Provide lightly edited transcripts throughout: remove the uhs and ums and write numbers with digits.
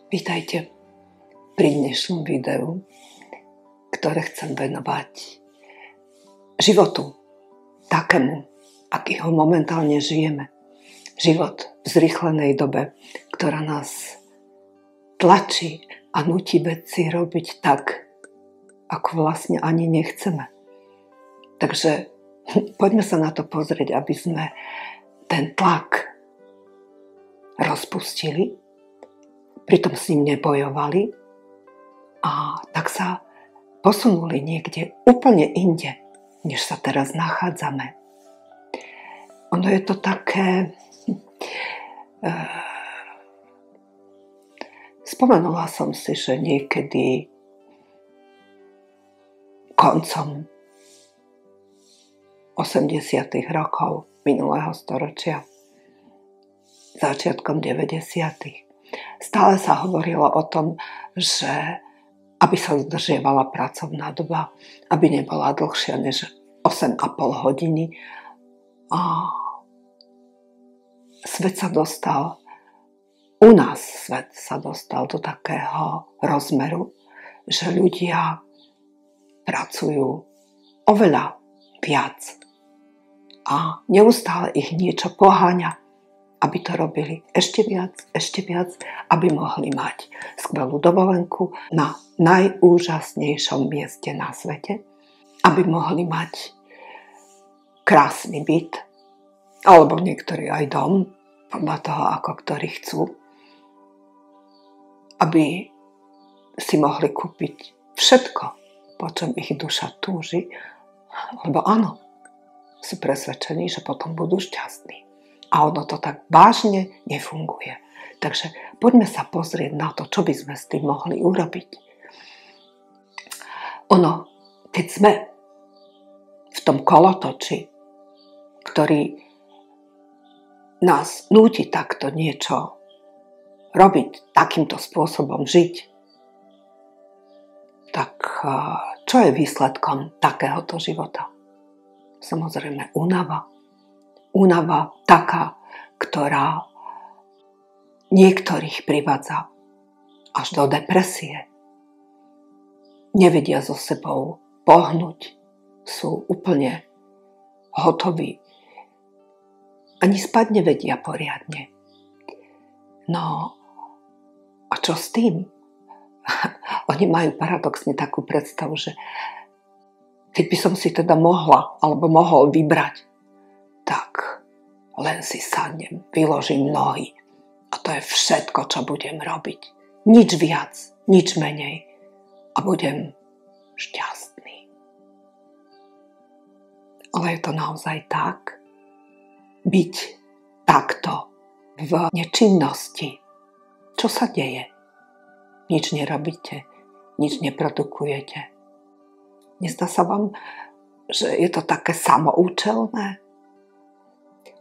Vítajte pri dnešnom videu, ktoré chcem venovať životu takému, aký ho momentálne žijeme. Život v zrýchlenej dobe, ktorá nás tlačí a núti veci robiť tak, ako vlastne ani nechceme. Takže poďme sa na to pozrieť, aby sme ten tlak rozpustili, pritom s ním nebojovali a tak sa posunuli niekde úplne inde, než sa teraz nachádzame. Ono je to také... Spomenula som si, že niekedy koncom 80. rokov minulého storočia, začiatkom 90. stále sa hovorilo o tom, že aby sa zdržiavala pracovná doba, aby nebola dlhšia než 8,5 hodiny. A svet sa dostal do takého rozmeru, že ľudia pracujú oveľa viac a neustále ich niečo poháňa, aby to robili ešte viac, aby mohli mať skvelú dovolenku na najúžasnejšom mieste na svete, aby mohli mať krásny byt, alebo niektorí aj dom, podľa toho, ako ktorí chcú, aby si mohli kúpiť všetko, po čom ich duša túži, lebo áno, sú presvedčení, že potom budú šťastní. A ono to tak vážne nefunguje. Takže poďme sa pozrieť na to, čo by sme s tým mohli urobiť. Ono, keď sme v tom kolotoči, ktorý nás núti takto niečo robiť, takýmto spôsobom žiť, tak čo je výsledkom takéhoto života? Samozrejme únava. Únava taká, ktorá niektorých privádza až do depresie. Nevedia so sebou pohnúť, sú úplne hotoví. Ani spať nevedia poriadne. No a čo s tým? Oni majú paradoxne takú predstavu, že keď by som si teda mohol vybrať, tak len si sadnem, vyložím nohy a to je všetko, čo budem robiť. Nič viac, nič menej a budem šťastný. Ale je to naozaj tak? Byť takto v nečinnosti. Čo sa deje? Nič nerobíte, nič neprodukujete. Nezdá sa vám, že je to také samoučelné?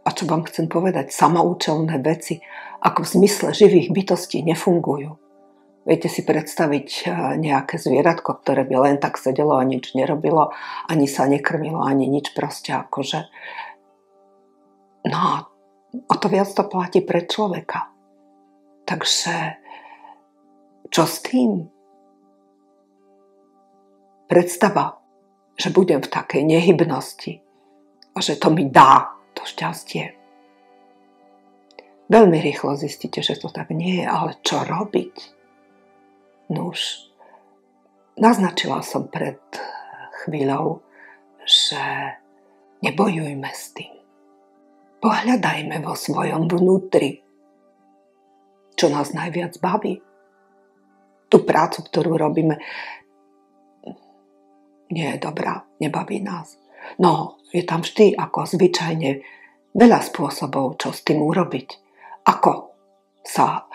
A čo vám chcem povedať, samoučelné veci, ako v zmysle živých bytostí, nefungujú. Viete si predstaviť nejaké zvieratko, ktoré by len tak sedelo a nič nerobilo, ani sa nekrmilo, ani nič, proste akože. No a to viac to platí pre človeka. Takže čo s tým? Predstava, že budem v takej nehybnosti a že to mi dá to šťastie. Veľmi rýchlo zistíte, že to tak nie je, ale čo robiť? Nuž, naznačila som pred chvíľou, že nebojujme s tým. Pohľadajme vo svojom vnútri, čo nás najviac baví. Tú prácu, ktorú robíme, nie je dobrá, nebaví nás. No, je tam vždy, ako zvyčajne, veľa spôsobov, čo s tým urobiť. Ako sa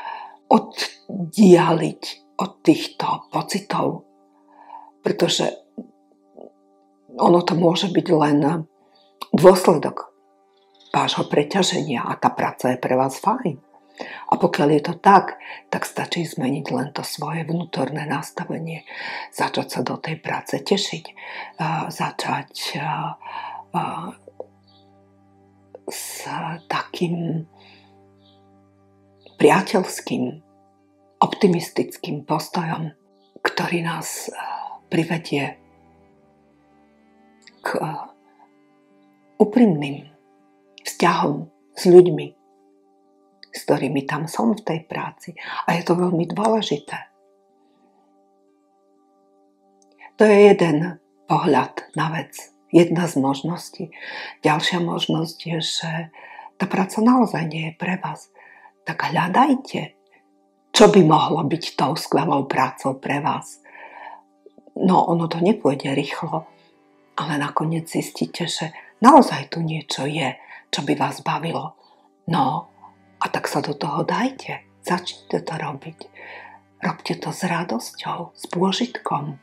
oddialiť od týchto pocitov. Pretože ono to môže byť len dôsledok vášho preťaženia a tá práca je pre vás fajn. A pokiaľ je to tak, tak stačí zmeniť len to svoje vnútorné nastavenie, začať sa do tej práce tešiť, začať s takým priateľským optimistickým postojom, ktorý nás privedie k úprimným vzťahom s ľuďmi, s ktorými tam som v tej práci. A je to veľmi dôležité. To je jeden pohľad na vec. Jedna z možností. Ďalšia možnosť je, že tá práca naozaj nie je pre vás. Tak hľadajte, čo by mohlo byť tou skvelou prácou pre vás. No, ono to nepôjde rýchlo, ale nakoniec zistíte, že naozaj tu niečo je, čo by vás bavilo. No, a tak sa do toho dajte. Začnite to robiť. Robte to s radosťou, s pôžitkom.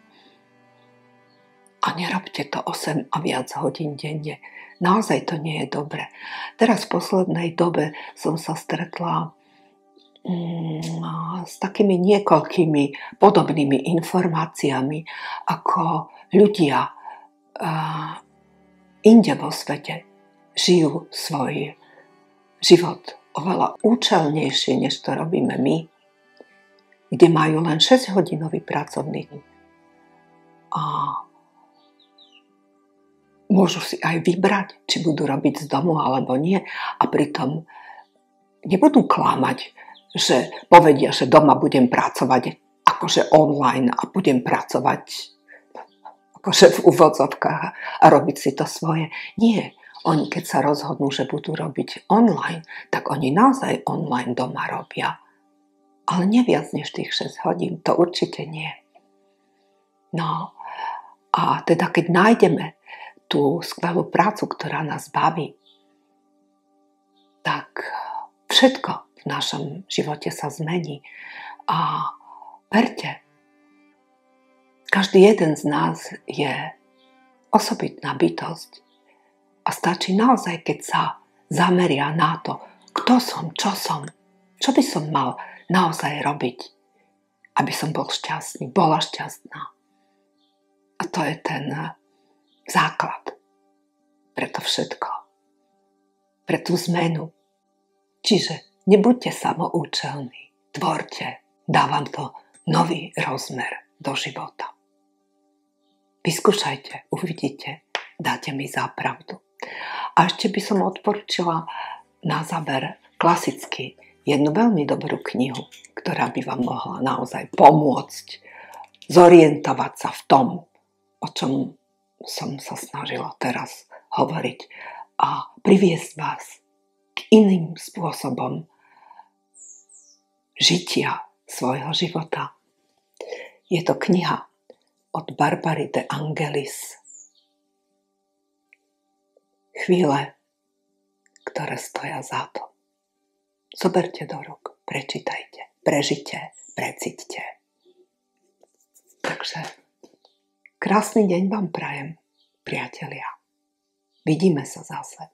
A nerobte to 8 a viac hodín denne. Naozaj to nie je dobre. Teraz v poslednej dobe som sa stretla s takými niekoľkými podobnými informáciami, ako ľudia inde vo svete žijú svoj život oveľa účelnejšie, než to robíme my, kde majú len 6-hodinový pracovný deň. A môžu si aj vybrať, či budú robiť z domu alebo nie. A pritom nebudú klamať, že povedia, že doma budem pracovať akože online a budem pracovať akože v úvodzovkách a robiť si to svoje. Nie. Oni, keď sa rozhodnú, že budú robiť online, tak oni naozaj online doma robia. Ale nie viac než tých 6 hodín. To určite nie. No a teda keď nájdeme tú skvelú prácu, ktorá nás baví, tak všetko v našom živote sa zmení. A verte, každý jeden z nás je osobitná bytosť. A stačí naozaj, keď sa zameria na to, kto som, čo by som mal naozaj robiť, aby som bol šťastný, bola šťastná. A to je ten základ pre to všetko, pre tú zmenu. Čiže nebuďte samoučelní, tvorte, dávam to nový rozmer do života. Vyskúšajte, uvidíte, dáte mi zápravdu. A ešte by som odporúčila na záver klasicky jednu veľmi dobrú knihu, ktorá by vám mohla naozaj pomôcť zorientovať sa v tom, o čom som sa snažila teraz hovoriť a priviesť vás k iným spôsobom žitia svojho života. Je to kniha od Barbary de Angelis. Chvíle, ktoré stoja za to. Zoberte do rúk, prečítajte, prežite, precíťte. Takže krásny deň vám prajem, priatelia. Vidíme sa zase.